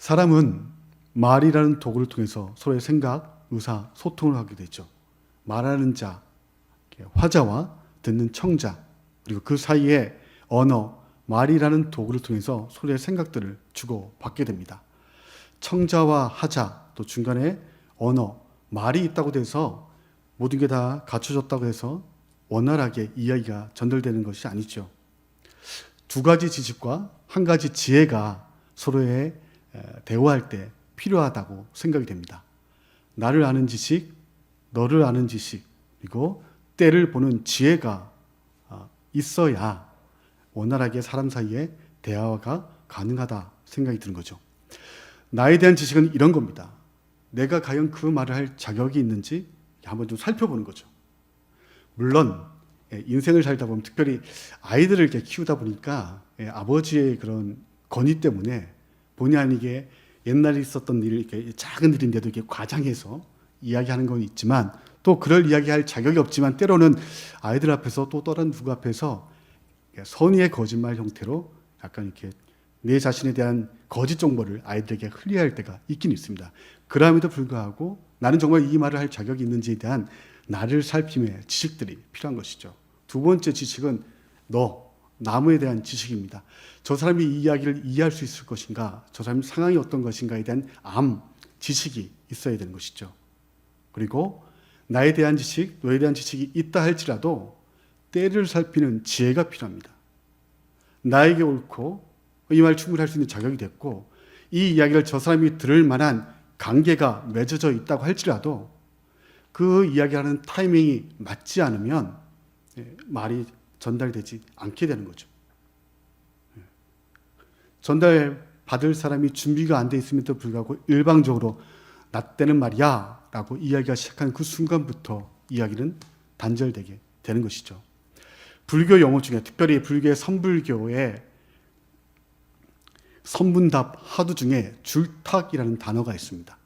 사람은 말이라는 도구를 통해서 서로의 생각, 의사, 소통을 하게 되죠. 말하는 자, 화자와 듣는 청자, 그리고 그 사이에 언어, 말이라는 도구를 통해서 서로의 생각들을 주고받게 됩니다. 청자와 하자, 또 중간에 언어, 말이 있다고 돼서 모든 게 다 갖춰졌다고 해서 원활하게 이야기가 전달되는 것이 아니죠. 두 가지 지식과 한 가지 지혜가 서로의 대화할 때 필요하다고 생각이 됩니다. 나를 아는 지식, 너를 아는 지식, 그리고 때를 보는 지혜가 있어야 원활하게 사람 사이에 대화가 가능하다 생각이 드는 거죠. 나에 대한 지식은 이런 겁니다. 내가 과연 그 말을 할 자격이 있는지 한번 좀 살펴보는 거죠. 물론 인생을 살다 보면 특별히 아이들을 이렇게 키우다 보니까 아버지의 그런 권위 때문에 본의 아니게 옛날에 있었던 일을 이렇게 작은 일인데도 이렇게 과장해서 이야기하는 건 있지만 또 그럴 이야기할 자격이 없지만 때로는 아이들 앞에서 또 다른 누구 앞에서 선의의 거짓말 형태로 약간 이렇게 내 자신에 대한 거짓 정보를 아이들에게 흘려할 때가 있긴 있습니다. 그럼에도 불구하고 나는 정말 이 말을 할 자격이 있는지에 대한 나를 살핌의 지식들이 필요한 것이죠. 두 번째 지식은 나무에 대한 지식입니다. 저 사람이 이 이야기를 이해할 수 있을 것인가, 저 사람의 상황이 어떤 것인가에 대한 지식이 있어야 되는 것이죠. 그리고 나에 대한 지식, 너에 대한 지식이 있다 할지라도 때를 살피는 지혜가 필요합니다. 나에게 옳고 이 말 충분히 할 수 있는 자격이 됐고 이 이야기를 저 사람이 들을 만한 관계가 맺어져 있다고 할지라도 그 이야기하는 타이밍이 맞지 않으면 말이 전달되지 않게 되는 거죠. 전달받을 사람이 준비가 안 돼 있음에도 불구하고 일방적으로 나 때는 말이야 라고 이야기가 시작한 그 순간부터 이야기는 단절되게 되는 것이죠. 불교 용어 중에 특별히 불교의 선불교의 선문답 하두 중에 줄탁이라는 단어가 있습니다.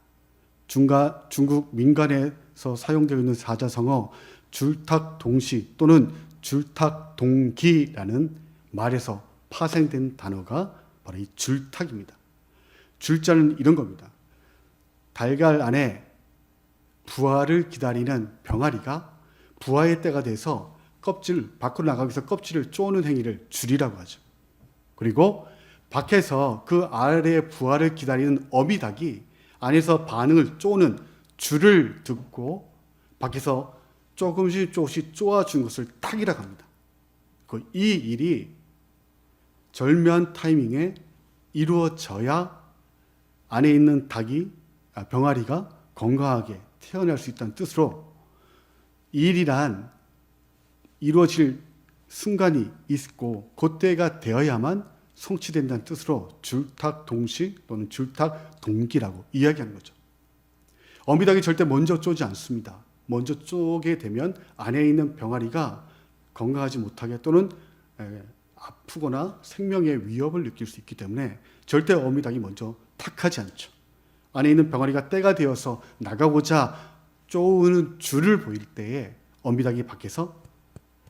중국 민간에서 사용되고 있는 사자성어 줄탁동시 또는 줄탁동기라는 말에서 파생된 단어가 바로 이 줄탁입니다. 줄자는 이런 겁니다. 달걀 안에 부화를 기다리는 병아리가 부화의 때가 돼서 껍질 밖으로 나가기 위해서 껍질을 쪼는 행위를 줄이라고 하죠. 그리고 밖에서 그 아래의 부화를 기다리는 어미닭이 안에서 반응을 쪼는 줄을 듣고 밖에서 조금씩 쪼아준 것을 탁이라고 합니다. 이 일이 절묘한 타이밍에 이루어져야 안에 있는 병아리가 건강하게 태어날 수 있다는 뜻으로 이 일이란 이루어질 순간이 있고 그때가 되어야만 성취된다는 뜻으로 줄탁동시 또는 줄탁동기라고 이야기하는 거죠. 어미닭이 절대 먼저 쪼지 않습니다. 먼저 쪼게 되면 안에 있는 병아리가 건강하지 못하게 또는 아프거나 생명의 위협을 느낄 수 있기 때문에 절대 어미닭이 먼저 탁하지 않죠. 안에 있는 병아리가 때가 되어서 나가고자 쪼는 줄을 보일 때에 어미닭이 밖에서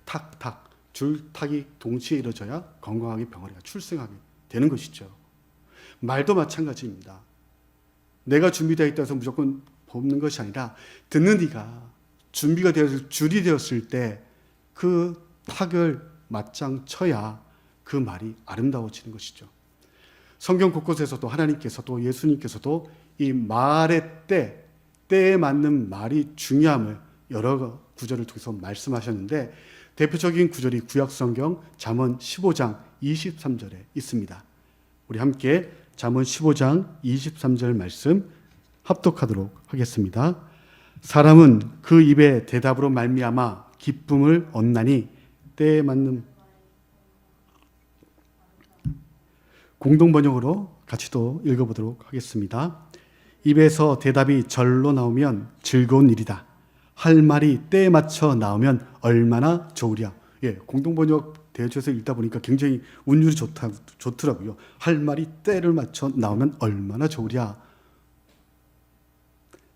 탁탁 줄탁이 동시에 이루어져야 건강하게 병아리가 출생하게 되는 것이죠. 말도 마찬가지입니다. 내가 준비되어 있다고 해서 무조건 뽑는 것이 아니라 듣는 이가 준비가 되었을 줄이 되었을 때 그 탁을 맞짱 쳐야 그 말이 아름다워지는 것이죠. 성경 곳곳에서도 하나님께서도 예수님께서도 이 말의 때에 맞는 말이 중요함을 여러 구절을 통해서 말씀하셨는데 대표적인 구절이 구약성경 잠언 15장 23절에 있습니다. 우리 함께 잠언 15장 23절 말씀 합독하도록 하겠습니다. 사람은 그 입의 대답으로 말미암아 기쁨을 얻나니 때에 맞는 공동번역으로 같이 또 읽어보도록 하겠습니다. 입에서 대답이 절로 나오면 즐거운 일이다. 할 말이 때에 맞춰 나오면 얼마나 좋으랴. 공동번역 대조해서 읽다 보니까 굉장히 운율이 좋더라고요. 할 말이 때를 맞춰 나오면 얼마나 좋으랴.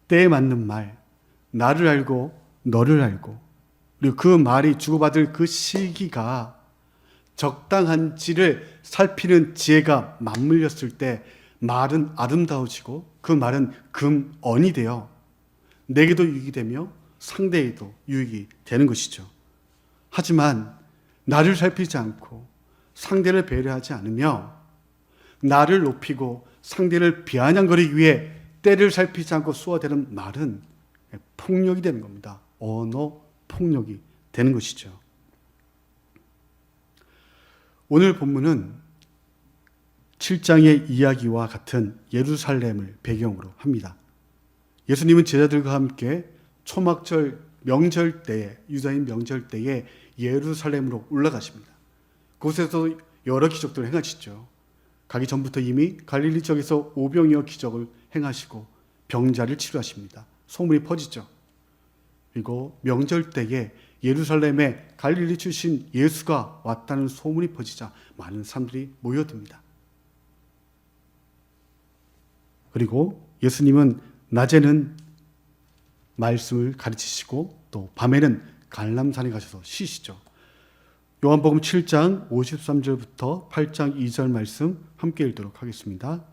때에 맞는 말, 나를 알고 너를 알고 그리고 그 말이 주고받을 그 시기가 적당한지를 살피는 지혜가 맞물렸을 때 말은 아름다워지고 그 말은 금언이 되어 내게도 유익이 되며 상대에도 유익이 되는 것이죠. 하지만 나를 살피지 않고 상대를 배려하지 않으며 나를 높이고 상대를 비아냥거리기 위해 때를 살피지 않고 쏘아대는 말은 폭력이 되는 겁니다. 언어 폭력이 되는 것이죠. 오늘 본문은 7장의 이야기와 같은 예루살렘을 배경으로 합니다. 예수님은 제자들과 함께 초막절 명절 때에, 유다인 명절 때에 예루살렘으로 올라가십니다. 그곳에서 여러 기적들을 행하시죠. 가기 전부터 이미 갈릴리 지역에서 오병이어 기적을 행하시고 병자를 치료하십니다. 소문이 퍼지죠. 그리고 명절 때에 예루살렘에 갈릴리 출신 예수가 왔다는 소문이 퍼지자 많은 사람들이 모여듭니다. 그리고 예수님은 낮에는 말씀을 가르치시고 또 밤에는 갈람산에 가셔서 쉬시죠. 요한복음 7장 53절부터 8장 2절 말씀 함께 읽도록 하겠습니다.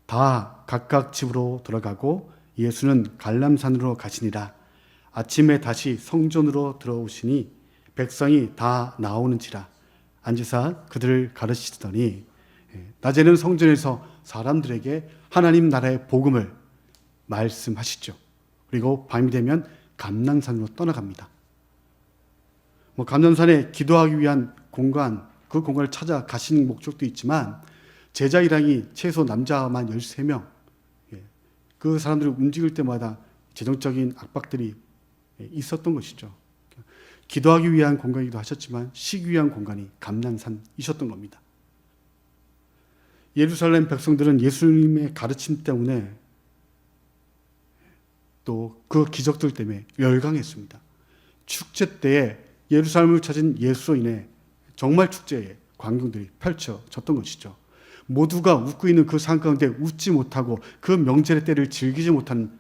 다 각각 집으로 돌아가고 예수는 갈람산으로 가시니라. 아침에 다시 성전으로 들어오시니 백성이 다 나오는지라. 앉으사 그들을 가르치시더니 낮에는 성전에서 사람들에게 하나님 나라의 복음을 말씀하시죠. 그리고 밤이 되면 감난산으로 떠나갑니다. 감난산에 기도하기 위한 공간, 그 공간을 찾아 가시는 목적도 있지만 제자이랑이 최소 남자만 13명, 그 사람들을 움직일 때마다 재정적인 압박들이 있었던 것이죠. 기도하기 위한 공간이기도 하셨지만 쉬기 위한 공간이 감난산이셨던 겁니다. 예루살렘 백성들은 예수님의 가르침 때문에 또 그 기적들 때문에 열광했습니다. 축제 때에 예루살렘을 찾은 예수로 인해 정말 축제의 광경들이 펼쳐졌던 것이죠. 모두가 웃고 있는 그 상황 가운데 웃지 못하고 그 명절의 때를 즐기지 못하는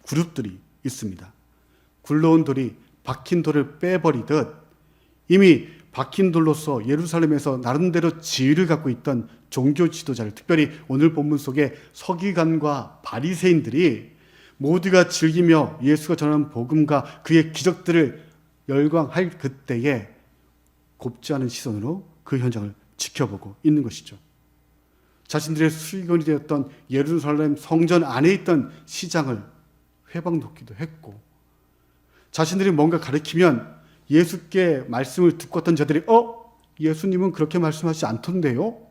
그룹들이 있습니다. 굴러온 돌이 박힌 돌을 빼버리듯 이미 박힌 돌로서 예루살렘에서 나름대로 지위를 갖고 있던 종교 지도자를, 특별히 오늘 본문 속에 서기관과 바리새인들이 모두가 즐기며 예수가 전하는 복음과 그의 기적들을 열광할 그때에 곱지 않은 시선으로 그 현장을 지켜보고 있는 것이죠. 자신들의 수익원이 되었던 예루살렘 성전 안에 있던 시장을 회방놓기도 했고, 자신들이 뭔가 가르치면 예수께 말씀을 듣고 왔던 자들이 예수님은 그렇게 말씀하시지 않던데요?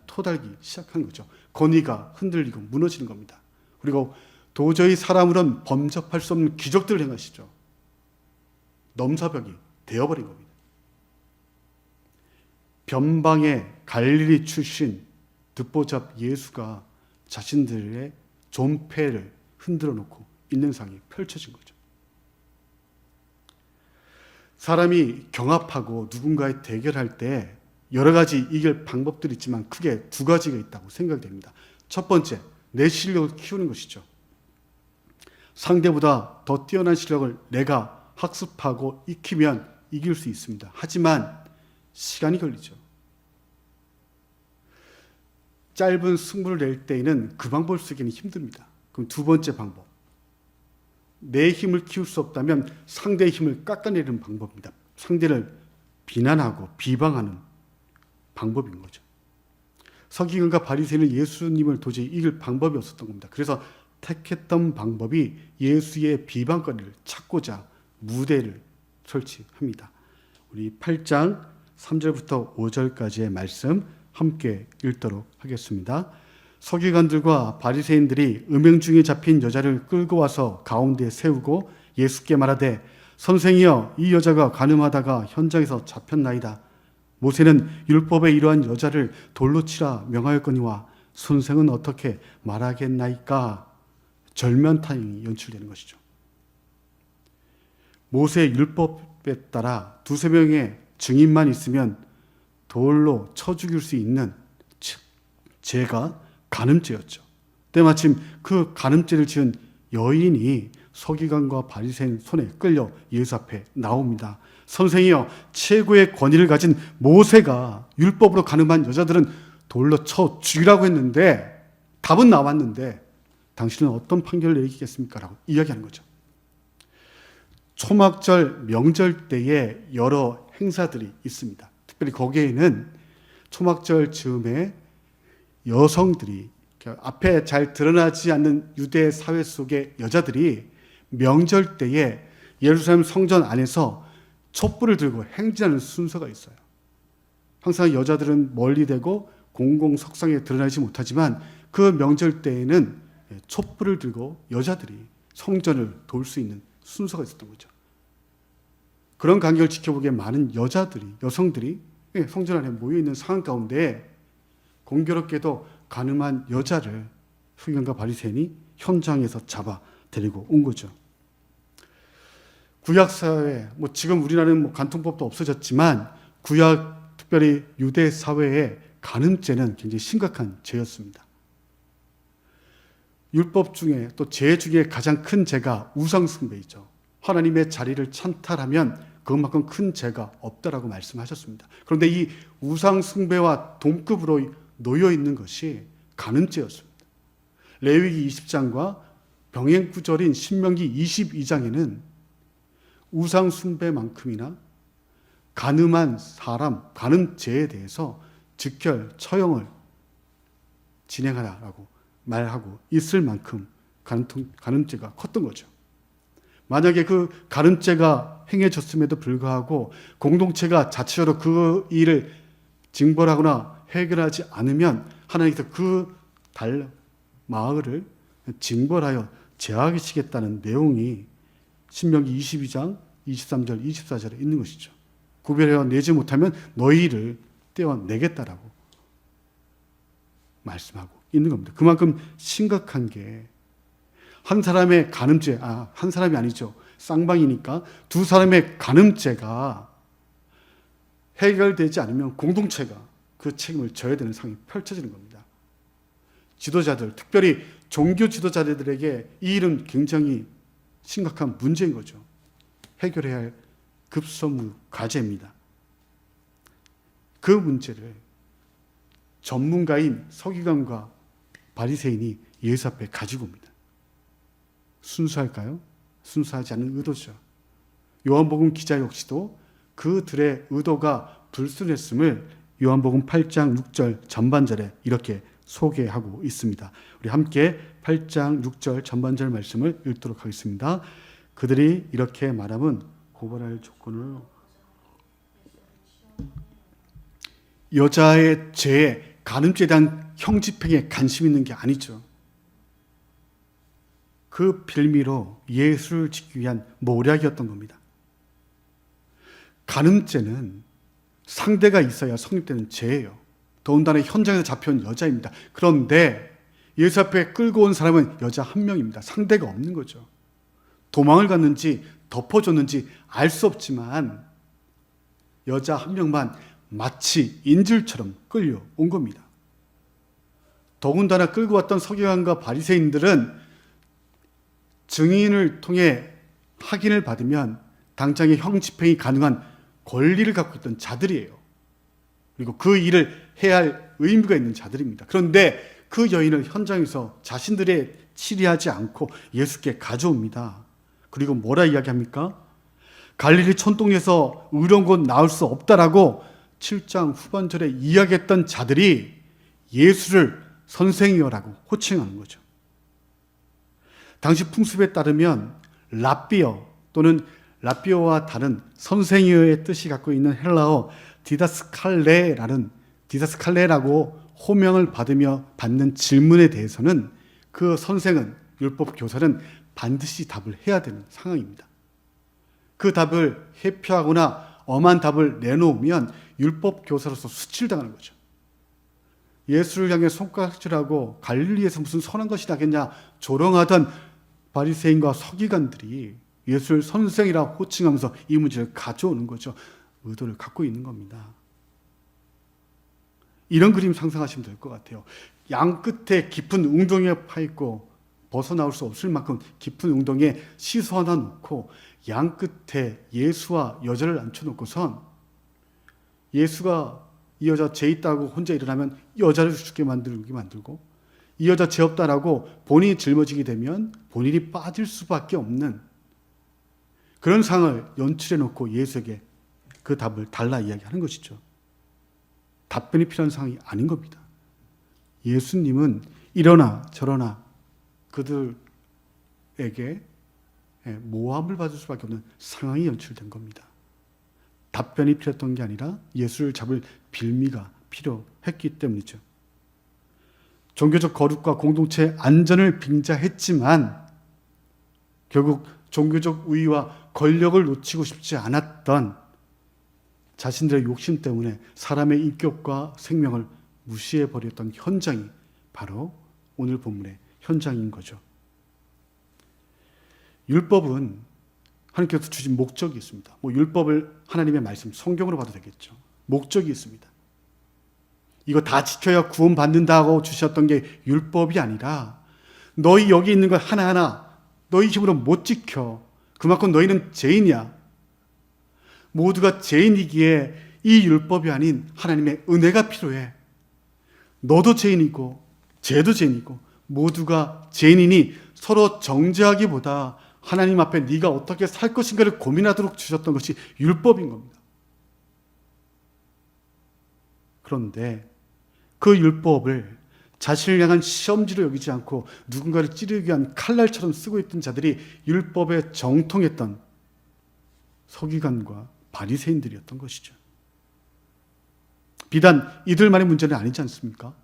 토달기 시작한 거죠. 권위가 흔들리고 무너지는 겁니다. 그리고 도저히 사람으로는 범접할 수 없는 기적들을 행하시죠. 넘사벽이 되어버린 겁니다. 변방의 갈릴리 출신 듣보잡 예수가 자신들의 존폐를 흔들어 놓고 있는 상황이 펼쳐진 거죠. 사람이 경합하고 누군가의 대결할 때 여러 가지 이길 방법들이 있지만 크게 두 가지가 있다고 생각이 됩니다. 첫 번째, 내 실력을 키우는 것이죠. 상대보다 더 뛰어난 실력을 내가 학습하고 익히면 이길 수 있습니다. 하지만 시간이 걸리죠. 짧은 승부를 낼 때에는 그 방법을 쓰기는 힘듭니다. 그럼 두 번째 방법, 내 힘을 키울 수 없다면 상대의 힘을 깎아내리는 방법입니다. 상대를 비난하고 비방하는 방법인 거죠. 서기관과 바리새인은 예수님을 도저히 이길 방법이 없었던 겁니다. 그래서 택했던 방법이 예수의 비방거리를 찾고자 무대를 설치합니다. 우리 8장 3절부터 5절까지의 말씀 함께 읽도록 하겠습니다. 서기관들과 바리새인들이 음행 중에 잡힌 여자를 끌고 와서 가운데 세우고 예수께 말하되, 선생이여, 이 여자가 간음하다가 현장에서 잡혔나이다. 모세는 율법에 이러한 여자를 돌로 치라 명하였거니와 선생은 어떻게 말하겠나이까? 절면타임이 연출되는 것이죠. 모세의 율법에 따라 두세 명의 증인만 있으면 돌로 쳐 죽일 수 있는 죄가 간음죄였죠. 때마침 그 간음죄를 지은 여인이 서기관과 바리새인 손에 끌려 예수 앞에 나옵니다. 선생이여, 최고의 권위를 가진 모세가 율법으로 간음한 여자들은 돌로 쳐 죽이라고 했는데 답은 나왔는데 당신은 어떤 판결을 내리겠습니까? 라고 이야기하는 거죠. 초막절, 명절 때에 여러 행사들이 있습니다. 특별히 거기에는 초막절 즈음에 여성들이, 앞에 잘 드러나지 않는 유대 사회 속의 여자들이 명절 때에 예루살렘 성전 안에서 촛불을 들고 행진하는 순서가 있어요. 항상 여자들은 멀리 대고 공공 석상에 드러나지 못하지만 그 명절 때에는 촛불을 들고 여자들이 성전을 돌 수 있는 순서가 있었던 거죠. 그런 광경을 지켜보기에 많은 여성들이 성전 안에 모여있는 상황 가운데 공교롭게도 가늠한 여자를 서기관과 바리새인이 현장에서 잡아 데리고 온 거죠. 구약사회, 지금 우리나라는 간통법도 없어졌지만 구약 특별히 유대 사회의 간음죄는 굉장히 심각한 죄였습니다. 율법 중에 또 죄 중에 가장 큰 죄가 우상숭배이죠. 하나님의 자리를 찬탈하면 그것만큼 큰 죄가 없다라고 말씀하셨습니다. 그런데 이 우상숭배와 동급으로 놓여 있는 것이 간음죄였습니다. 레위기 20장과 병행구절인 신명기 22장에는 우상숭배만큼이나 간음한 사람, 간음죄에 대해서 즉결, 처형을 진행하라라고 말하고 있을 만큼 간음죄가 컸던 거죠. 만약에 그 간음죄가 행해졌음에도 불구하고 공동체가 자체적으로 그 일을 징벌하거나 해결하지 않으면 하나님께서 그 마을을 징벌하여 제하시겠다는 내용이 신명기 22장 23절 24절에 있는 것이죠. 구별해 내지 못하면 너희를 떼어내겠다라고 말씀하고 있는 겁니다. 그만큼 심각한 게 한 사람의 간음죄, 한 사람이 아니죠. 쌍방이니까 두 사람의 간음죄가 해결되지 않으면 공동체가 그 책임을 져야 되는 상황이 펼쳐지는 겁니다. 지도자들, 특별히 종교 지도자들에게 이 일은 굉장히 심각한 문제인 거죠. 해결해야 할 급선무 과제입니다. 그 문제를 전문가인 서기관과 바리새인이 예수 앞에 가지고 옵니다. 순수할까요? 순수하지 않은 의도죠. 요한복음 기자 역시도 그들의 의도가 불순했음을 요한복음 8장 6절 전반절에 이렇게 소개하고 있습니다. 우리 함께 8장 6절 전반절 말씀을 읽도록 하겠습니다. 그들이 이렇게 말하면 고발할 조건을 여자의 죄에 간음죄에 대한 형집행에 관심 있는 게 아니죠. 그 빌미로 예수를 짓기 위한 모략이었던 겁니다. 간음죄는 상대가 있어야 성립되는 죄예요. 더군다나 현장에서 잡혀온 여자입니다. 그런데 예수 앞에 끌고 온 사람은 여자 한 명입니다. 상대가 없는 거죠. 도망을 갔는지 덮어줬는지 알 수 없지만 여자 한 명만 마치 인질처럼 끌려온 겁니다. 더군다나 끌고 왔던 서기관과 바리새인들은 증인을 통해 확인을 받으면 당장의 형집행이 가능한 권리를 갖고 있던 자들이에요. 그리고 그 일을 해야 할 의무가 있는 자들입니다. 그런데 그 여인을 현장에서 자신들의 치리하지 않고 예수께 가져옵니다. 그리고 뭐라 이야기합니까? 갈릴리 촌동에서 의로운 곳 나올 수 없다라고 7장 후반절에 이야기했던 자들이 예수를 선생이여라고 호칭하는 거죠. 당시 풍습에 따르면 랍비어 또는 랍비어와 다른 선생이여의 뜻이 갖고 있는 헬라어 디다스칼레라고 호명을 받는 질문에 대해서는 그 선생은, 율법 교사는 반드시 답을 해야 되는 상황입니다. 그 답을 회피하거나 엄한 답을 내놓으면 율법 교사로서 수치를 당하는 거죠. 예수를 향해 손가락질하고 갈릴리에서 무슨 선한 것이 나겠냐 조롱하던 바리새인과 서기관들이 예수를 선생이라 호칭하면서 이 문제를 가져오는 거죠. 의도를 갖고 있는 겁니다. 이런 그림 상상하시면 될 것 같아요. 양 끝에 깊은 웅덩이에 파있고 벗어나올 수 없을 만큼 깊은 웅덩이에 시소 하나 놓고 양 끝에 예수와 여자를 앉혀놓고선 예수가 이 여자 죄 있다고 혼자 일어나면 여자를 죽게 만들고 이 여자 죄 없다라고 본인이 짊어지게 되면 본인이 빠질 수밖에 없는 그런 상황을 연출해 놓고 예수에게 그 답을 달라 이야기하는 것이죠. 답변이 필요한 상황이 아닌 겁니다. 예수님은 이러나 저러나 그들에게 모함을 받을 수밖에 없는 상황이 연출된 겁니다. 답변이 필요했던 게 아니라 예수를 잡을 빌미가 필요했기 때문이죠. 종교적 거룩과 공동체의 안전을 빙자했지만 결국 종교적 우위와 권력을 놓치고 싶지 않았던 자신들의 욕심 때문에 사람의 인격과 생명을 무시해버렸던 현장이 바로 오늘 본문의 현장인 거죠. 율법은 하나님께서 주신 목적이 있습니다. 율법을 하나님의 말씀, 성경으로 봐도 되겠죠. 목적이 있습니다. 이거 다 지켜야 구원받는다고 주셨던 게 율법이 아니라 너희 여기 있는 것 하나하나 너희 힘으로 못 지켜. 그만큼 너희는 죄인이야. 모두가 죄인이기에 이 율법이 아닌 하나님의 은혜가 필요해. 너도 죄인이고 쟤도 죄인이고 모두가 죄인이니 서로 정죄하기보다 하나님 앞에 네가 어떻게 살 것인가를 고민하도록 주셨던 것이 율법인 겁니다. 그런데 그 율법을 자신을 향한 시험지로 여기지 않고 누군가를 찌르기 위한 칼날처럼 쓰고 있던 자들이 율법에 정통했던 서기관과 바리새인들이었던 것이죠. 비단 이들만의 문제는 아니지 않습니까?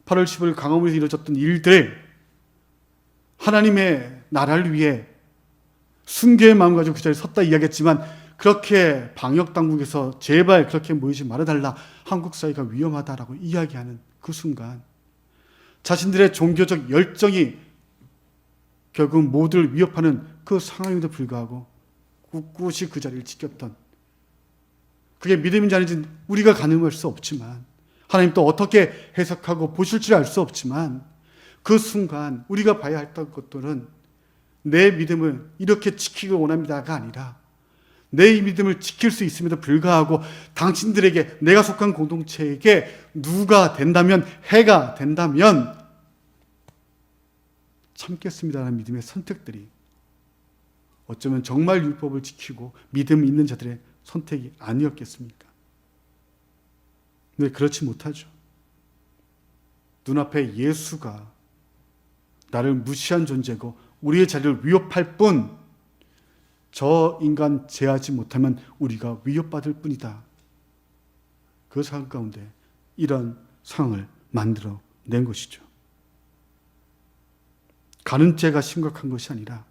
8월 10일 강화문에서 이루어졌던 일들, 하나님의 나라를 위해 순교의 마음 가지고 그 자리에 섰다 이야기했지만 그렇게 방역당국에서 제발 그렇게 모이지 말아달라, 한국 사회가 위험하다라고 이야기하는 그 순간 자신들의 종교적 열정이 결국 모두를 위협하는 그 상황임에도 불구하고 꿋꿋이 그 자리를 지켰던, 그게 믿음인지 아닌지 우리가 가늠할 수 없지만 하나님 또 어떻게 해석하고 보실 줄 알 수 없지만 그 순간 우리가 봐야 했던 것들은 내 믿음을 이렇게 지키기 원합니다가 아니라 내 믿음을 지킬 수 있음에도 불구하고 당신들에게, 내가 속한 공동체에게 누가 된다면, 해가 된다면 참겠습니다라는 믿음의 선택들이 어쩌면 정말 율법을 지키고 믿음 있는 자들의 선택이 아니었겠습니까? 근데 그렇지 못하죠. 눈앞에 예수가 나를 무시한 존재고 우리의 자리를 위협할 뿐, 저 인간 제하지 못하면 우리가 위협받을 뿐이다. 그 상황 가운데 이런 상황을 만들어낸 것이죠. 가는 죄가 심각한 것이 아니라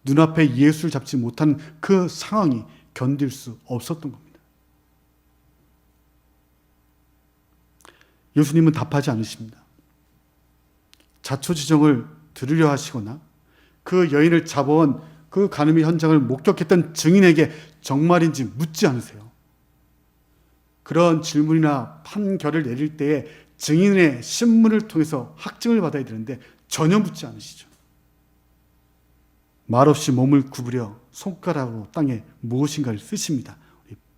눈앞에 예수를 잡지 못하는 그 상황이 견딜 수 없었던 겁니다. 예수님은 답하지 않으십니다. 자초지종을 들으려 하시거나 그 여인을 잡아온 그 간음의 현장을 목격했던 증인에게 정말인지 묻지 않으세요. 그런 질문이나 판결을 내릴 때에 증인의 신문을 통해서 확증을 받아야 되는데 전혀 묻지 않으시죠. 말없이 몸을 구부려 손가락으로 땅에 무엇인가를 쓰십니다.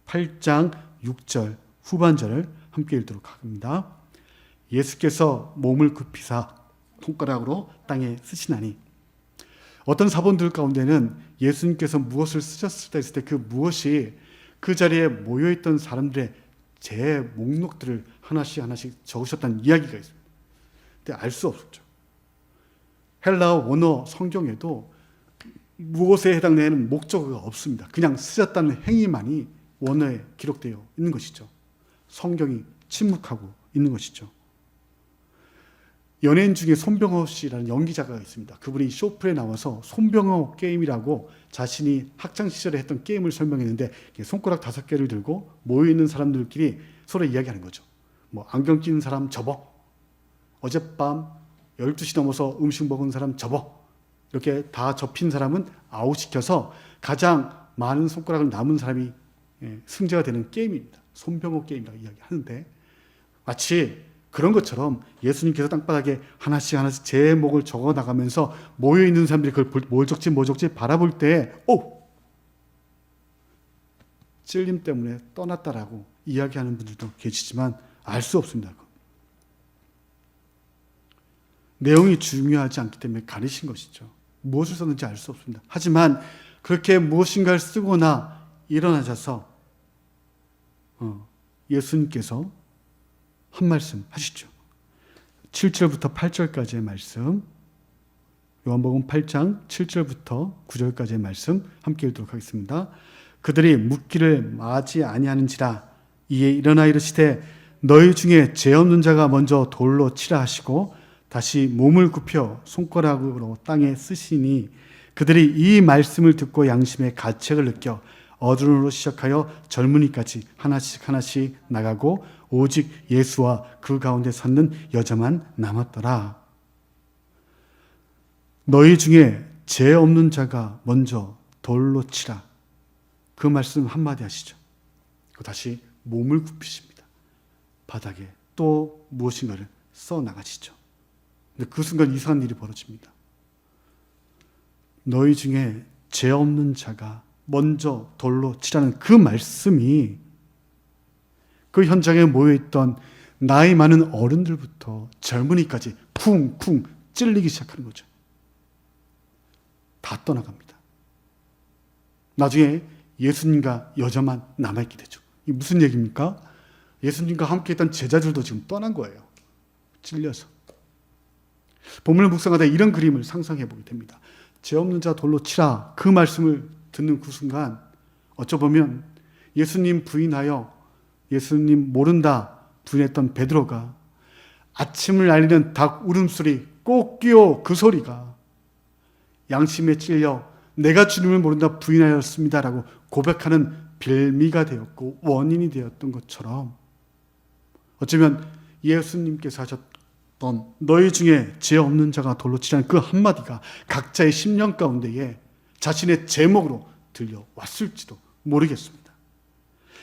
8장 6절 후반절을 함께 읽도록 합니다. 예수께서 몸을 굽히사 손가락으로 땅에 쓰시나니, 어떤 사본들 가운데는 예수님께서 무엇을 쓰셨을까 했을 때 그 무엇이 그 자리에 모여있던 사람들의 제 목록들을 하나씩 하나씩 적으셨다는 이야기가 있습니다. 근데 알 수 없었죠. 헬라어 원어 성경에도 무엇에 해당되는 목적어가 없습니다. 그냥 쓰셨다는 행위만이 원어에 기록되어 있는 것이죠. 성경이 침묵하고 있는 것이죠. 연예인 중에 손병호 씨라는 연기자가 있습니다. 그분이 쇼프에 나와서 손병호 게임이라고 자신이 학창시절에 했던 게임을 설명했는데, 손가락 5개를 들고 모여있는 사람들끼리 서로 이야기하는 거죠. 안경 끼는 사람 접어, 어젯밤 12시 넘어서 음식 먹은 사람 접어, 이렇게 다 접힌 사람은 아웃시켜서 가장 많은 손가락을 남은 사람이 승자가 되는 게임입니다. 손병호 게임이라고 이야기하는데, 마치 그런 것처럼 예수님께서 땅바닥에 하나씩 하나씩 제목을 적어 나가면서 모여있는 사람들이 그걸 뭘 적지 바라볼 때, 찔림 때문에 떠났다라고 이야기하는 분들도 계시지만 알 수 없습니다. 내용이 중요하지 않기 때문에 가리신 것이죠. 무엇을 썼는지 알 수 없습니다. 하지만 그렇게 무엇인가를 쓰거나 일어나셔서 예수님께서 한 말씀 하시죠. 7절부터 8절까지의 말씀, 요한복음 8장 7절부터 9절까지의 말씀 함께 읽도록 하겠습니다. 그들이 묻기를 마지 아니하는지라. 이에 일어나 이르시되 너희 중에 죄 없는 자가 먼저 돌로 치라 하시고 다시 몸을 굽혀 손가락으로 땅에 쓰시니 그들이 이 말씀을 듣고 양심의 가책을 느껴 어른으로 시작하여 젊은이까지 하나씩 하나씩 나가고 오직 예수와 그 가운데 섰는 여자만 남았더라. 너희 중에 죄 없는 자가 먼저 돌로 치라. 그 말씀 한마디 하시죠. 다시 몸을 굽히십니다. 바닥에 또 무엇인가를 써나가시죠. 근데 그 순간 이상한 일이 벌어집니다. 너희 중에 죄 없는 자가 먼저 돌로 치라는 그 말씀이 그 현장에 모여있던 나이 많은 어른들부터 젊은이까지 쿵쿵 찔리기 시작하는 거죠. 다 떠나갑니다. 나중에 예수님과 여자만 남아있게 되죠. 이게 무슨 얘기입니까? 예수님과 함께 했던 제자들도 지금 떠난 거예요. 찔려서. 본문을 묵상하다 이런 그림을 상상해 보게 됩니다. 죄 없는 자 돌로 치라. 그 말씀을 듣는 그 순간 어쩌보면 예수님 부인하여 예수님 모른다 부인했던 베드로가 아침을 알리는 닭 울음소리 꼭끼오 그 소리가 양심에 찔려 내가 주님을 모른다 부인하였습니다라고 고백하는 빌미가 되었고 원인이 되었던 것처럼 어쩌면 예수님께서 하셨던 너희 중에 죄 없는 자가 돌로 치라는 그 한마디가 각자의 심령 가운데에 자신의 제목으로 들려왔을지도 모르겠습니다.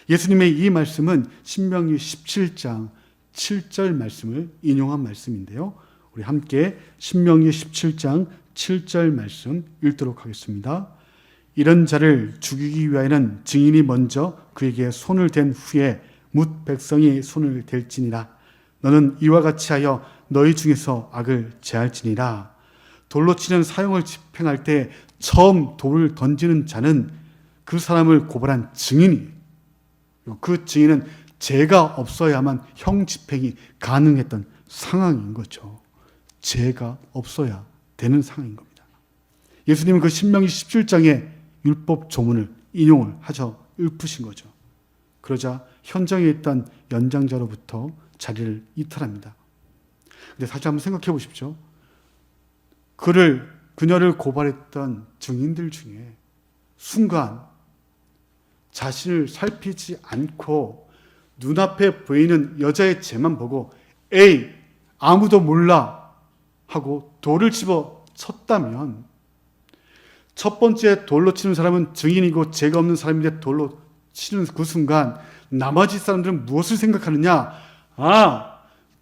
예수님의 이 말씀은 신명기 17장 7절 말씀을 인용한 말씀인데요. 우리 함께 신명기 17장 7절 말씀 읽도록 하겠습니다. 이런 자를 죽이기 위하여는 증인이 먼저 그에게 손을 댄 후에 뭇 백성이 손을 댈지니라. 너는 이와 같이 하여 너희 중에서 악을 제할지니라. 돌로 치는 사형을 집행할 때 처음 돌을 던지는 자는 그 사람을 고발한 증인이에요. 그 증인은 죄가 없어야만 형 집행이 가능했던 상황인 거죠. 죄가 없어야 되는 상황인 겁니다. 예수님은 그 신명기 17장의 율법 조문을 인용을 하셔 읊으신 거죠. 그러자 현장에 있던 연장자로부터 자리를 이탈합니다. 근데 사실 한번 생각해 보십시오. 그녀를 고발했던 증인들 중에 순간 자신을 살피지 않고 눈앞에 보이는 여자의 죄만 보고 에이 아무도 몰라 하고 돌을 집어 쳤다면 첫 번째 돌로 치는 사람은 증인이고 죄가 없는 사람인데 돌로 치는 그 순간 나머지 사람들은 무엇을 생각하느냐?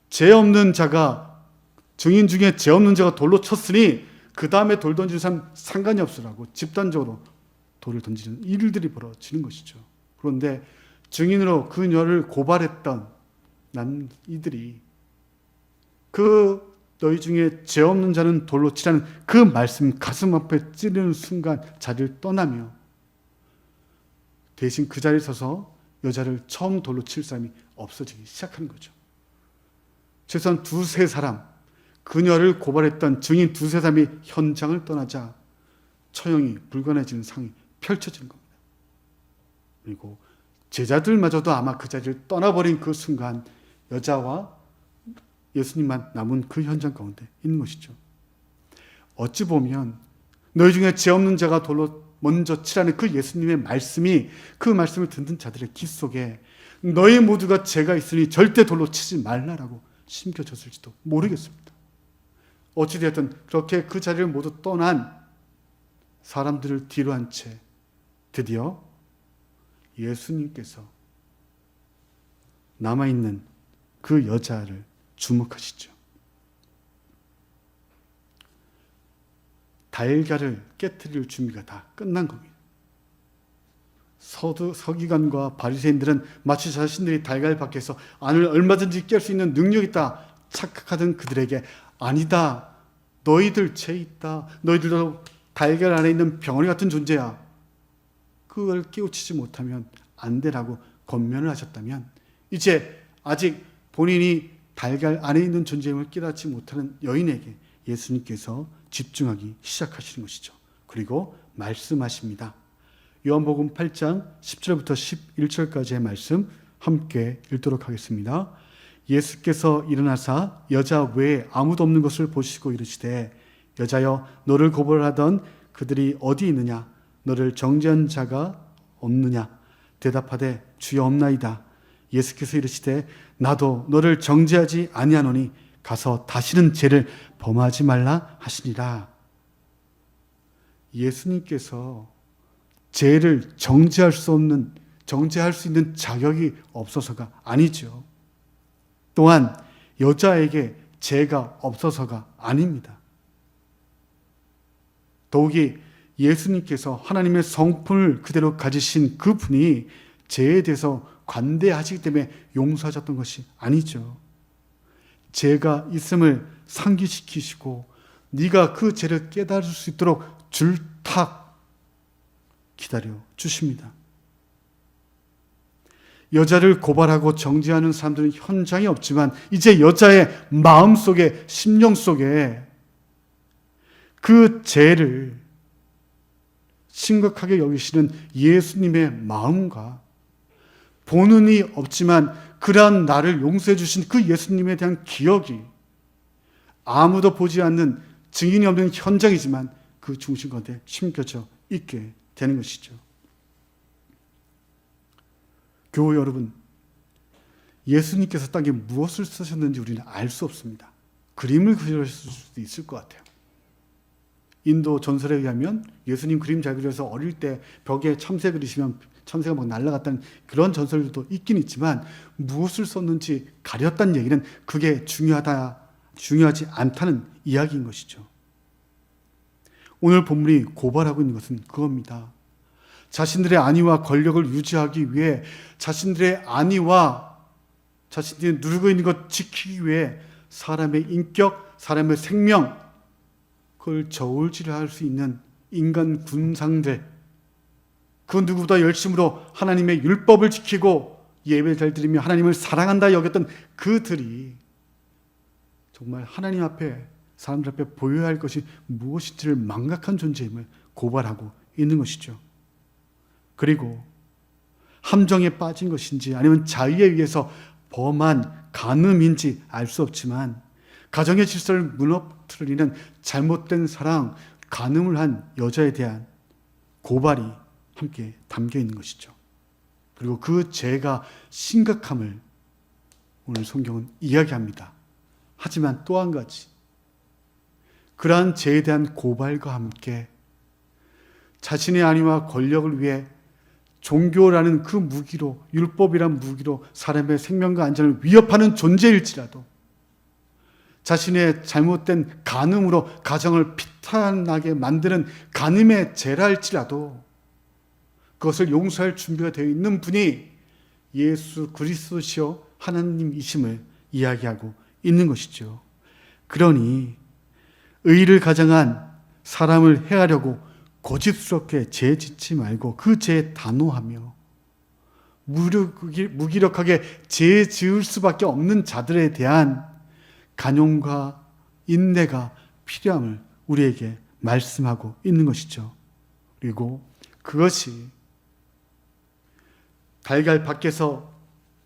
죄 없는 자가 증인 중에 죄 없는 자가 돌로 쳤으니 그 다음에 돌 던지는 사람 상관이 없으라고 집단적으로 돌을 던지는 일들이 벌어지는 것이죠. 그런데 증인으로 그녀를 고발했던 이들이 그 너희 중에 죄 없는 자는 돌로 치라는 그 말씀 가슴 앞에 찌르는 순간 자리를 떠나며 대신 그 자리에 서서 여자를 처음 돌로 칠 사람이 없어지기 시작하는 거죠. 최소한 두세 사람, 그녀를 고발했던 증인 두세 사람이 현장을 떠나자 처형이 불가능해지는 상황이 펼쳐지는 겁니다. 그리고 제자들마저도 아마 그 자리를 떠나버린 그 순간 여자와 예수님만 남은 그 현장 가운데 있는 것이죠. 어찌 보면 너희 중에 죄 없는 자가 돌로 먼저 치라는 그 예수님의 말씀이 그 말씀을 듣는 자들의 귀 속에 너희 모두가 죄가 있으니 절대 돌로 치지 말라라고 심겨졌을지도 모르겠습니다. 어찌되었든 그렇게 그 자리를 모두 떠난 사람들을 뒤로 한 채 드디어 예수님께서 남아있는 그 여자를 주목하시죠. 달걀을 깨트릴 준비가 다 끝난 겁니다. 서기관과 바리새인들은 마치 자신들이 달걀 밖에서 안을 얼마든지 깰 수 있는 능력이 있다 착각하던 그들에게 아니다. 너희들 죄 있다. 너희들도 달걀 안에 있는 병아리 같은 존재야. 그걸 깨우치지 못하면 안 되라고 권면을 하셨다면, 이제 아직 본인이 달걀 안에 있는 존재임을 깨닫지 못하는 여인에게 예수님께서 집중하기 시작하시는 것이죠. 그리고 말씀하십니다. 요한복음 8장 10절부터 11절까지의 말씀 함께 읽도록 하겠습니다. 예수께서 일어나사 여자 외에 아무도 없는 것을 보시고 이르시되, 여자여, 너를 고발하던 그들이 어디 있느냐? 너를 정죄한 자가 없느냐? 대답하되 주여 없나이다. 예수께서 이르시되, 나도 너를 정죄하지 아니하노니 가서 다시는 죄를 범하지 말라 하시니라. 예수님께서 죄를 정죄할 수 있는 자격이 없어서가 아니죠. 또한 여자에게 죄가 없어서가 아닙니다. 더욱이 예수님께서 하나님의 성품을 그대로 가지신 그분이 죄에 대해서 관대하시기 때문에 용서하셨던 것이 아니죠. 죄가 있음을 상기시키시고 네가 그 죄를 깨달을 수 있도록 줄탁 기다려 주십니다. 여자를 고발하고 정죄하는 사람들은 현장에 없지만 이제 여자의 마음속에, 심령 속에 그 죄를 심각하게 여기시는 예수님의 마음과 보는이 없지만 그러한 나를 용서해 주신 그 예수님에 대한 기억이 아무도 보지 않는 증인이 없는 현장이지만 그 중심 가운데 심겨져 있게 되는 것이죠. 교우 여러분, 예수님께서 땅에 무엇을 쓰셨는지 우리는 알 수 없습니다. 그림을 그리셨을 수도 있을 것 같아요. 인도 전설에 의하면 예수님 그림 잘 그려서 어릴 때 벽에 참새 그리시면 참새가 막 날아갔다는 그런 전설도 있긴 있지만, 무엇을 썼는지 가렸다는 얘기는 그게 중요하지 않다는 이야기인 것이죠. 오늘 본문이 고발하고 있는 것은 그겁니다. 자신들의 안위와 권력을 유지하기 위해, 자신들의 안위와 자신들이 누리고 있는 것 지키기 위해 사람의 인격, 사람의 생명, 그걸 저울질할 수 있는 인간 군상들, 그 누구보다 열심으로 하나님의 율법을 지키고 예배를 잘 드리며 하나님을 사랑한다 여겼던 그들이 정말 하나님 앞에, 사람들 앞에 보여야 할 것이 무엇인지를 망각한 존재임을 고발하고 있는 것이죠. 그리고 함정에 빠진 것인지 아니면 자의에 의해서 범한 간음인지 알 수 없지만 가정의 질서를 무너뜨리는 잘못된 사랑, 간음을 한 여자에 대한 고발이 함께 담겨 있는 것이죠. 그리고 그 죄가 심각함을 오늘 성경은 이야기합니다. 하지만 또 한 가지, 그러한 죄에 대한 고발과 함께 자신의 안위와 권력을 위해 종교라는 그 무기로, 율법이란 무기로 사람의 생명과 안전을 위협하는 존재일지라도, 자신의 잘못된 간음으로 가정을 피탄나게 만드는 간음의 죄라 할지라도 그것을 용서할 준비가 되어 있는 분이 예수 그리스도시요 하나님이심을 이야기하고 있는 것이죠. 그러니 의를 가장한 사람을 해하려고 고집스럽게 죄 짓지 말고 그 죄에 단호하며 무기력하게 죄 지을 수밖에 없는 자들에 대한 간용과 인내가 필요함을 우리에게 말씀하고 있는 것이죠. 그리고 그것이 달걀 밖에서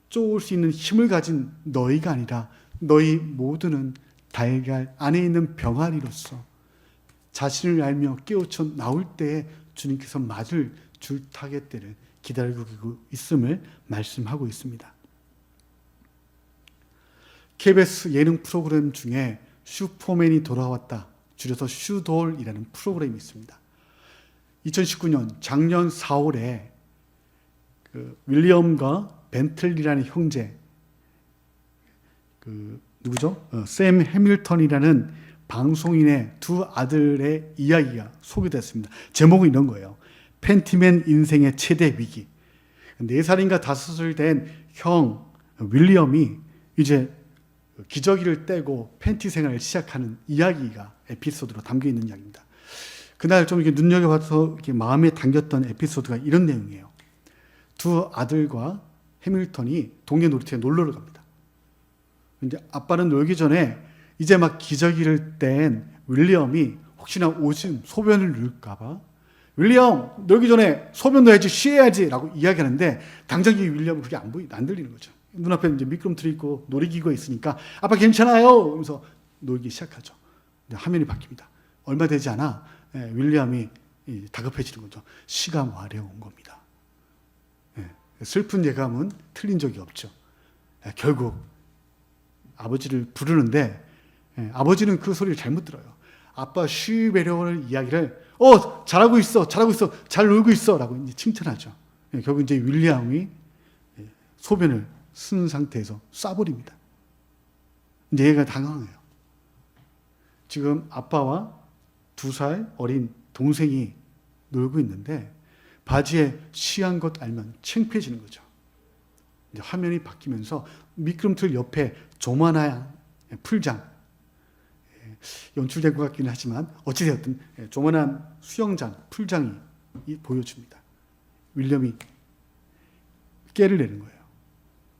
쪼을 수 있는 힘을 가진 너희가 아니라 너희 모두는 달걀 안에 있는 병아리로서 자신을 알며 깨우쳐 나올 때에 주님께서 맞을 줄타겟 때를 기다리고 있음을 말씀하고 있습니다. KBS 예능 프로그램 중에 슈퍼맨이 돌아왔다, 줄여서 슈돌이라는 프로그램이 있습니다. 2019년 작년 4월에 그 윌리엄과 벤틀리라는 형제, 누구죠? 샘 해밀턴이라는 방송인의 두 아들의 이야기가 소개됐습니다. 제목은 이런 거예요. 팬티맨 인생의 최대 위기. 4살인가 5살 된 형 윌리엄이 이제 기저귀를 떼고 팬티 생활을 시작하는 이야기가 에피소드로 담겨 있는 이야기입니다. 그날 좀 이렇게 눈여겨봐서 이렇게 마음에 당겼던 에피소드가 이런 내용이에요. 두 아들과 해밀턴이 동네 놀이터에 놀러를 갑니다. 근데 아빠는 놀기 전에 이제 막 기저귀를 뗀 윌리엄이 혹시나 오줌, 소변을 누를까봐 윌리엄, 놀기 전에 소변 넣어야지, 쉬어야지 라고 이야기하는데 당장 이 윌리엄은 그게 안 들리는 거죠. 눈앞에 이제 미끄럼틀이 있고 놀이기구가 있으니까 아빠 괜찮아요 하면서 놀기 시작하죠. 근데 화면이 바뀝니다. 얼마 되지 않아 윌리엄이 다급해지는 거죠. 시가 마려운 겁니다. 슬픈 예감은 틀린 적이 없죠. 결국 아버지를 부르는데 아버지는 그 소리를 잘못 들어요. 아빠 쉬베려오는 이야기를 잘하고 있어, 잘 놀고 있어 라고 이제 칭찬하죠. 결국 이제 윌리엄이 소변을 쓴 상태에서 쏴버립니다. 이제 얘가 당황해요. 지금 아빠와 2살 어린 동생이 놀고 있는데 바지에 쉬한 것 알면 창피해지는 거죠. 이제 화면이 바뀌면서 미끄럼틀 옆에 조만한 풀장, 연출된 것 같기는 하지만 어찌되었든 조만한 수영장, 풀장이 보여집니다. 윌리엄이 깨를 내는 거예요.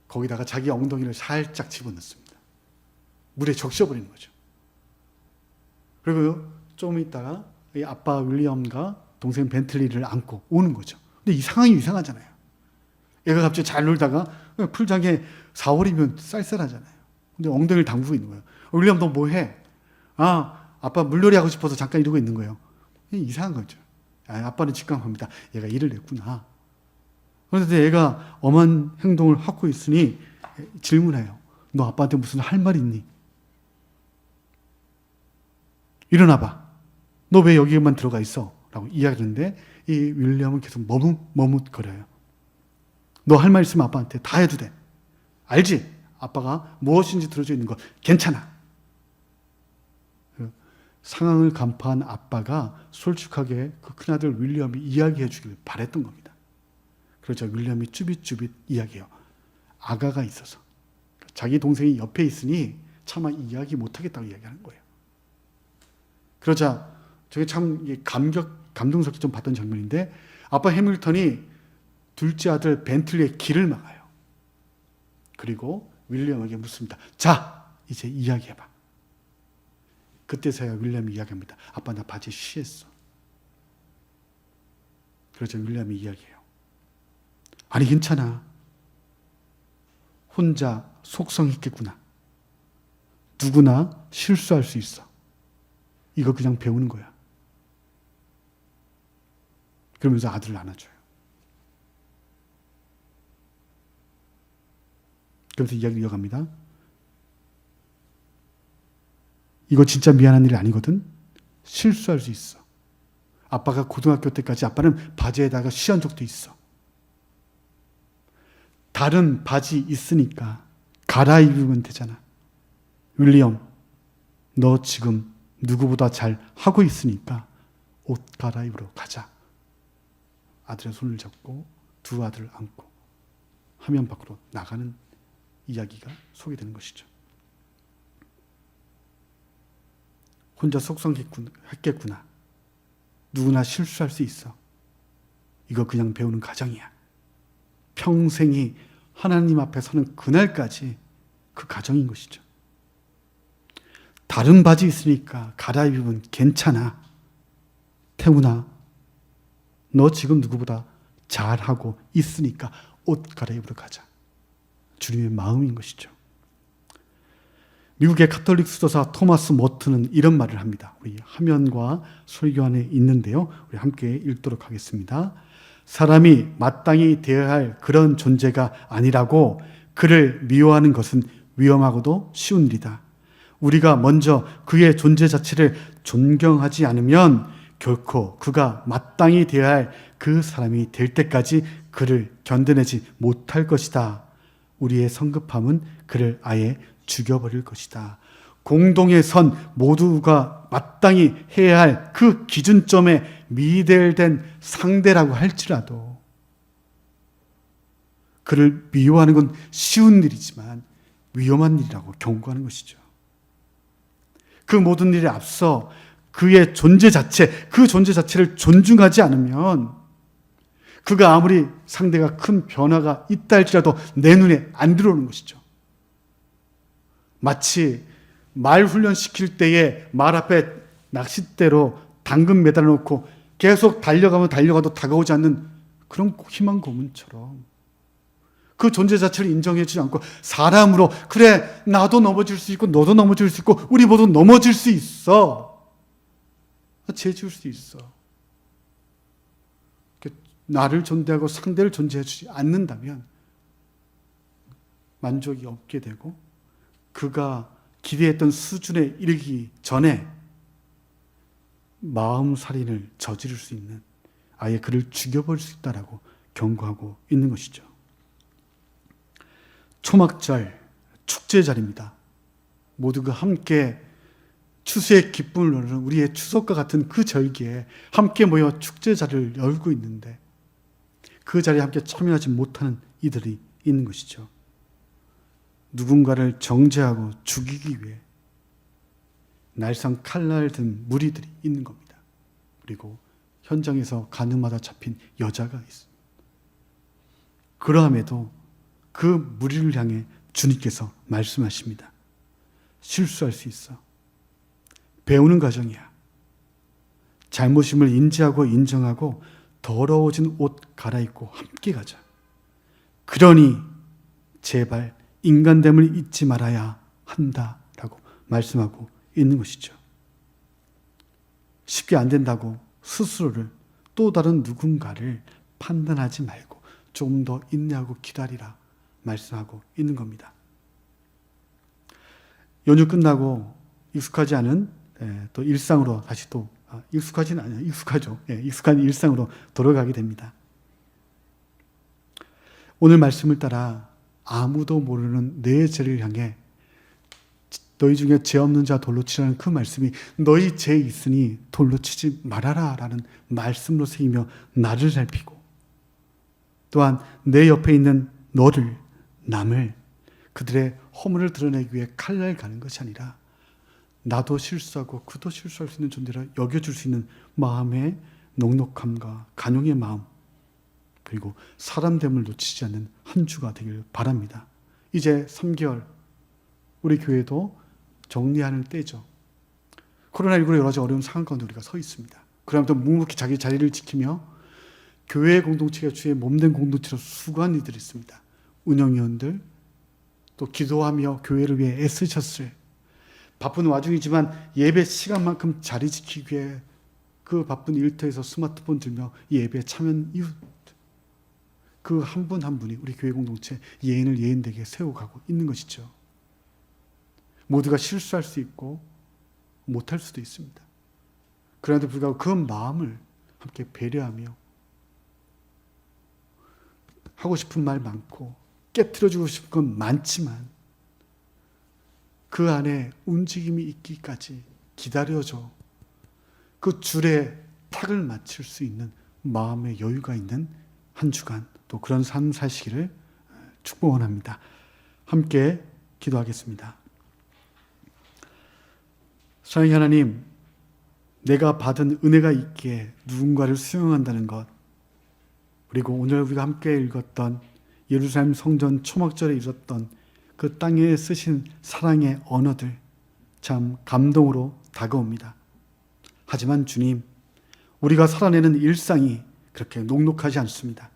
거기다가 자기 엉덩이를 살짝 집어넣습니다. 물에 적셔버리는 거죠. 그리고 좀 있다가 아빠 윌리엄과 동생 벤틀리를 안고 오는 거죠. 근데 이 상황이 이상하잖아요. 얘가 갑자기 잘 놀다가 풀장에 4월이면 쌀쌀하잖아요. 근데 엉덩이를 담그고 있는 거예요. 윌리엄 너 뭐해? 아빠 물놀이 하고 싶어서 잠깐 이러고 있는 거예요. 이상한 거죠. 아빠는 직감합니다. 얘가 일을 냈구나. 그런데 얘가 엄한 행동을 하고 있으니 질문해요. 너 아빠한테 무슨 할 말 있니? 일어나봐. 너 왜 여기만 들어가 있어? 라고 이야기하는데 이 윌리엄은 계속 머뭇거려요. 너 할 말 있으면 아빠한테 다 해도 돼. 알지? 아빠가 무엇인지 들어줘 있는 거 괜찮아. 상황을 간파한 아빠가 솔직하게 그 큰아들 윌리엄이 이야기해 주길 바랬던 겁니다. 그러자 윌리엄이 쭈빗쭈빗 이야기해요. 아가가 있어서. 자기 동생이 옆에 있으니 차마 이야기 못하겠다고 이야기하는 거예요. 그러자 저게 참 감동스럽게 좀 봤던 장면인데 아빠 해밀턴이 둘째 아들 벤틀리의 길을 막아요. 그리고 윌리엄에게 묻습니다. 자, 이제 이야기해봐. 그때서야 윌리엄이 이야기합니다. 아빠 나 바지에 쉬했어. 그러자 윌리엄이 이야기해요. 아니 괜찮아. 혼자 속성했겠구나. 누구나 실수할 수 있어. 이거 그냥 배우는 거야. 그러면서 아들을 안아줘요. 그러면서 이야기를 이어갑니다. 이거 진짜 미안한 일 아니거든? 실수할 수 있어. 아빠가 고등학교 때까지 아빠는 바지에다가 쉬한 적도 있어. 다른 바지 있으니까 갈아입으면 되잖아. 윌리엄, 너 지금 누구보다 잘 하고 있으니까 옷 갈아입으러 가자. 아들의 손을 잡고 두 아들을 안고 화면 밖으로 나가는 이야기가 소개되는 것이죠. 혼자 속성했겠구나. 누구나 실수할 수 있어. 이거 그냥 배우는 과정이야. 평생이 하나님 앞에 서는 그날까지 그 과정인 것이죠. 다른 바지 있으니까 갈아입으면 괜찮아. 태훈아, 너 지금 누구보다 잘하고 있으니까 옷 갈아입으러 가자. 주님의 마음인 것이죠. 미국의 카톨릭 수도사 토마스 머튼은 이런 말을 합니다. 우리 화면과 설교 안에 있는데요. 우리 함께 읽도록 하겠습니다. 사람이 마땅히 되어야 할 그런 존재가 아니라고 그를 미워하는 것은 위험하고도 쉬운 일이다. 우리가 먼저 그의 존재 자체를 존경하지 않으면 결코 그가 마땅히 되어야 할 그 사람이 될 때까지 그를 견뎌내지 못할 것이다. 우리의 성급함은 그를 아예 죽여버릴 것이다. 공동의 선 모두가 마땅히 해야 할 그 기준점에 미달된 상대라고 할지라도 그를 미워하는 건 쉬운 일이지만 위험한 일이라고 경고하는 것이죠. 그 모든 일에 앞서 그의 존재 자체, 그 존재 자체를 존중하지 않으면 그가 아무리 상대가 큰 변화가 있다 할지라도 내 눈에 안 들어오는 것이죠. 마치 말 훈련시킬 때에 말 앞에 낚싯대로 당근 매달아 놓고 계속 달려가도 다가오지 않는 그런 희망 고문처럼 그 존재 자체를 인정해주지 않고 사람으로 그래 나도 넘어질 수 있고 너도 넘어질 수 있고 우리 모두 넘어질 수 있어. 죄 지을 수 있어. 나를 존대하고 상대를 존재해주지 않는다면 만족이 없게 되고 그가 기대했던 수준에 이르기 전에 마음 살인을 저지를 수 있는 아예 그를 죽여버릴 수 있다라고 경고하고 있는 것이죠. 초막절, 축제절입니다. 모두가 함께 추수의 기쁨을 누리는 우리의 추석과 같은 그 절기에 함께 모여 축제자를 열고 있는데 그 자리에 함께 참여하지 못하는 이들이 있는 것이죠. 누군가를 정죄하고 죽이기 위해 날상 칼날 든 무리들이 있는 겁니다. 그리고 현장에서 가늠하다 잡힌 여자가 있습니다. 그러함에도 그 무리를 향해 주님께서 말씀하십니다. 실수할 수 있어. 배우는 과정이야. 잘못임을 인지하고 인정하고 더러워진 옷 갈아입고 함께 가자. 그러니 제발 인간됨을 잊지 말아야 한다라고 말씀하고 있는 것이죠. 쉽게 안 된다고 스스로를 또 다른 누군가를 판단하지 말고 좀 더 인내하고 기다리라 말씀하고 있는 겁니다. 연휴 끝나고 익숙하지 않은 또 일상으로 다시 또 익숙하지는 않아요. 익숙하죠. 익숙한 일상으로 돌아가게 됩니다. 오늘 말씀을 따라 아무도 모르는 내 죄를 향해 너희 중에 죄 없는 자 돌로 치라는 그 말씀이 너희 죄 있으니 돌로 치지 말아라 라는 말씀으로 새기며 나를 살피고 또한 내 옆에 있는 너를 남을 그들의 허물을 드러내기 위해 칼날 가는 것이 아니라 나도 실수하고 그도 실수할 수 있는 존재라 여겨줄 수 있는 마음의 넉넉함과 간용의 마음 그리고 사람됨을 놓치지 않는 한 주가 되길 바랍니다. 이제 3개월 우리 교회도 정리하는 때죠. 코로나19로 여러 가지 어려운 상황 가운데 우리가 서 있습니다. 그러면서 묵묵히 자기 자리를 지키며 교회 공동체가 주의 몸된 공동체로 수고한 이들이 있습니다. 운영위원들 또 기도하며 교회를 위해 애쓰셨을 바쁜 와중이지만 예배 시간만큼 자리 지키기 위해 그 바쁜 일터에서 스마트폰 들며 예배에 참여한 이웃 그 한 분 한 분이 우리 교회 공동체 예인을 예인되게 세워가고 있는 것이죠. 모두가 실수할 수 있고 못할 수도 있습니다. 그런데도 불구하고 그 마음을 함께 배려하며 하고 싶은 말 많고 깨트려주고 싶은 건 많지만 그 안에 움직임이 있기까지 기다려줘. 그 줄에 탁을 맞출 수 있는 마음의 여유가 있는 한 주간 또 그런 삶 사시기를 축복원합니다. 함께 기도하겠습니다. 사랑의 하나님, 내가 받은 은혜가 있기에 누군가를 수용한다는 것 그리고 오늘 우리가 함께 읽었던 예루살렘 성전 초막절에 있었던 그 땅에 쓰신 사랑의 언어들 참 감동으로 다가옵니다. 하지만 주님, 우리가 살아내는 일상이 그렇게 녹록하지 않습니다.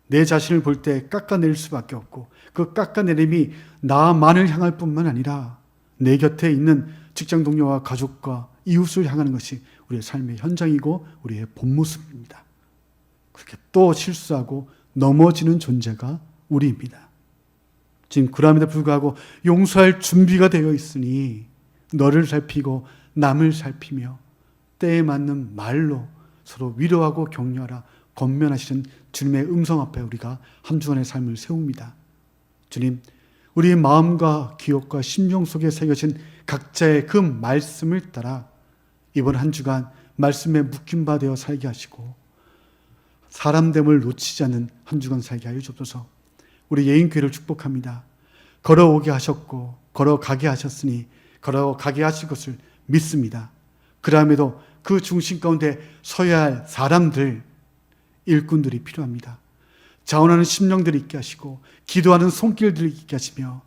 내 자신을 볼 때 깎아낼 수밖에 없고 그 깎아내림이 나만을 향할 뿐만 아니라 내 곁에 있는 직장 동료와 가족과 이웃을 향하는 것이 우리의 삶의 현장이고 우리의 본 모습입니다. 그렇게 또 실수하고 넘어지는 존재가 우리입니다. 지금 그럼에도 불구하고 용서할 준비가 되어 있으니 너를 살피고 남을 살피며 때에 맞는 말로 서로 위로하고 격려하라 권면하시는 주님의 음성 앞에 우리가 한 주간의 삶을 세웁니다. 주님, 우리의 마음과 기억과 심령 속에 새겨진 각자의 그 말씀을 따라 이번 한 주간 말씀에 묶인 바 되어 살게 하시고 사람됨을 놓치지 않는 한 주간 살게 하여 주옵소서. 우리 예인교회를 축복합니다. 걸어오게 하셨고 걸어가게 하셨으니 걸어가게 하실 것을 믿습니다. 그럼에도 그 중심 가운데 서야 할 사람들, 일꾼들이 필요합니다. 자원하는 심령들이 있게 하시고 기도하는 손길들이 있게 하시며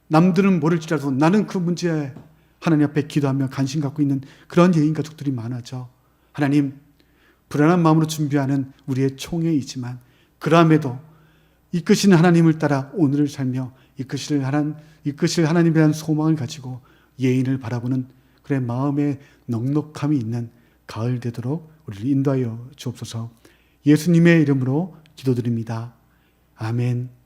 남들은 모를지라도 나는 그 문제에 하나님 앞에 기도하며 관심 갖고 있는 그런 예인 가족들이 많아져. 하나님, 불안한 마음으로 준비하는 우리의 총회이지만 그럼에도 이끄시는 하나님을 따라 오늘을 살며 이끄실 하나님에 대한 소망을 가지고 예인을 바라보는 그의 마음의 넉넉함이 있는 가을 되도록 우리를 인도하여 주옵소서. 예수님의 이름으로 기도드립니다. 아멘.